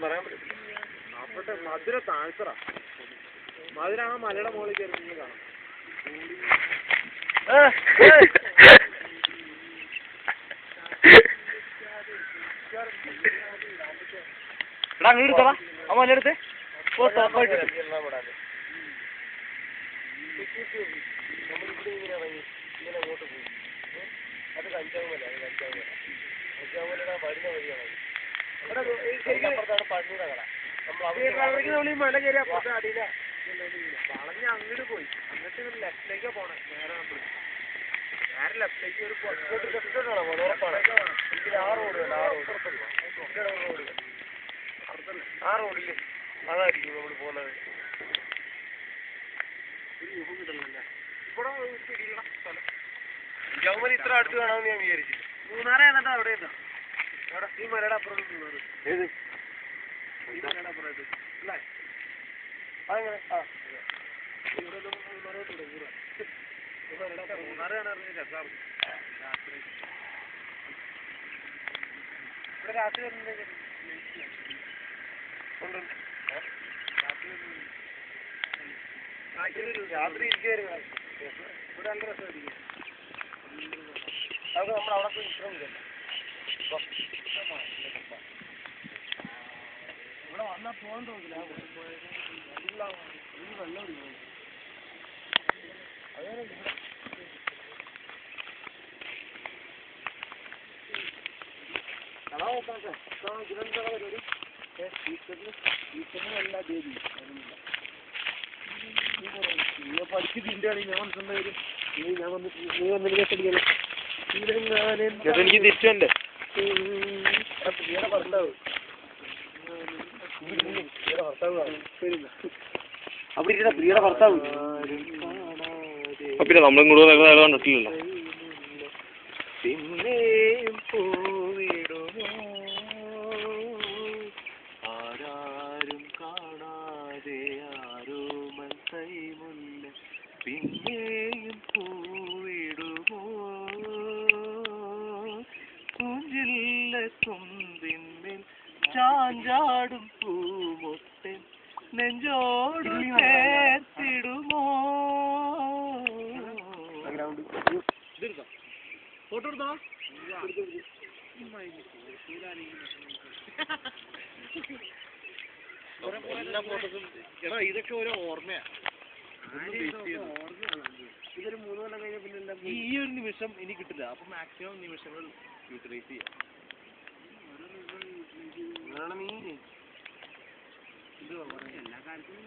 പറയാൻ പറ്റില്ല. അപ്പോട്ടെ മധുര താഴ്ത്തറ മധുര ആ മലയുടെ മുകളിൽ കയറി കാണാം. അങ്ങനെ എടുത്തോളാം ആ മലയെടുത്ത് അങ്ങോട്ട് പോകും. അത് കഞ്ചാവുമല്ല, അത് കഞ്ചാവുമല്ല. കഞ്ചാവുമലയുടെ വരുന്ന വഴിയാണ്. അപ്പുറത്താണ് പഴനിയുടെ കട. നമ്മൾ ഈ മല കയറി അപ്പുറത്തെ അടിയില വളഞ്ഞ് അങ്ങോട്ട് പോയി. എന്നിട്ട് ലെഫ്റ്റിലേക്കാ പോണേ. നേരെ ലെഫ്റ്റിലേക്ക് ഒരു ഉറപ്പാണ്. ആ റോഡ് ആ റോഡില് അതായിരിക്കും നമ്മൾ പോകുന്നത്. ഒരു യൂഹം കിട്ടണല്ല. ഇവിടെ പിടിയുള്ള സ്ഥലം ജൗമൽ ഇത്ര അടുത്ത് കാണാമെന്ന് ഞാൻ വിചാരിച്ചു. മൂന്നാറ് ഏതാണ്ട് അവിടെ എന്താ അവിടെ ഈ മലയുടെ അപ്പുറത്ത് മൂന്നാറ്. ഏത് ഈ മലയുടെ അപ്പുറത്ത് അല്ലേ? അതെങ്ങനെ? ആ ഇവിടെ മൂന്നാറോട്ടുണ്ട്. മൂന്നാറ് കാണാൻ രസമാണ്. രാത്രി ഇവിടെ രാത്രി വരുന്നുണ്ട്. രാത്രി ഇരിക്കുവായിരുന്നു. ഇവിടെ നല്ല രസമായിരിക്കും. അത് നമ്മൾ അവിടെ പോയി വിശ്രമിക്കല്ല. ഇവിടെ വന്നാൽ പോകാൻ തോന്നില്ല. വെള്ളം കുടിക്കണം. അതേപോലെ ഇതിനെന്താ പരിപാടി? ഈസ്റ്ററിനല്ല ദേവി നീ പഠിച്ച് തിരിഞ്ഞാണ് ഞാൻ മനസ്സിലാ വരും. ഞാൻ വന്നിട്ട് നീ വന്നിട്ട് കേട്ടടിക്കല്ലോ. എനിക്ക് തിരിച്ചുണ്ട് ഭർത്താവ് അവിടെ ഇരിക്കുന്ന പ്രിയയുടെ ഭർത്താവ്. പിന്നെ നമ്മളും കൂടെ കണ്ടിട്ടില്ലല്ലോ. പിന്നെയും പൂവിടുമോ ആരാരും കാണാതെ ആരോമൽ കൈമുല്ല. പിന്നെയും പൂവിടുമോ കുഞ്ചില്ല കൊമ്പിന്മേൽ ചാഞ്ചാടും പൂമൊട്ടൻ നെഞ്ചോട് ചേർത്തിടുമോ. ഫോട്ടോ എടുത്തോ? എടാ ഇതൊക്കെ ഓരോ ഓർമ്മയാ. ഇതൊരു 3 കൊല്ലം കഴിഞ്ഞ പിന്നെ ഈ ഒരു നിമിഷം ഇനി കിട്ടില്ല. അപ്പൊ മാക്സിമം നിമിഷങ്ങൾ യൂട്ടിലൈസ് ചെയ്യാം. ഇത് എല്ലാ കാര്യത്തിലും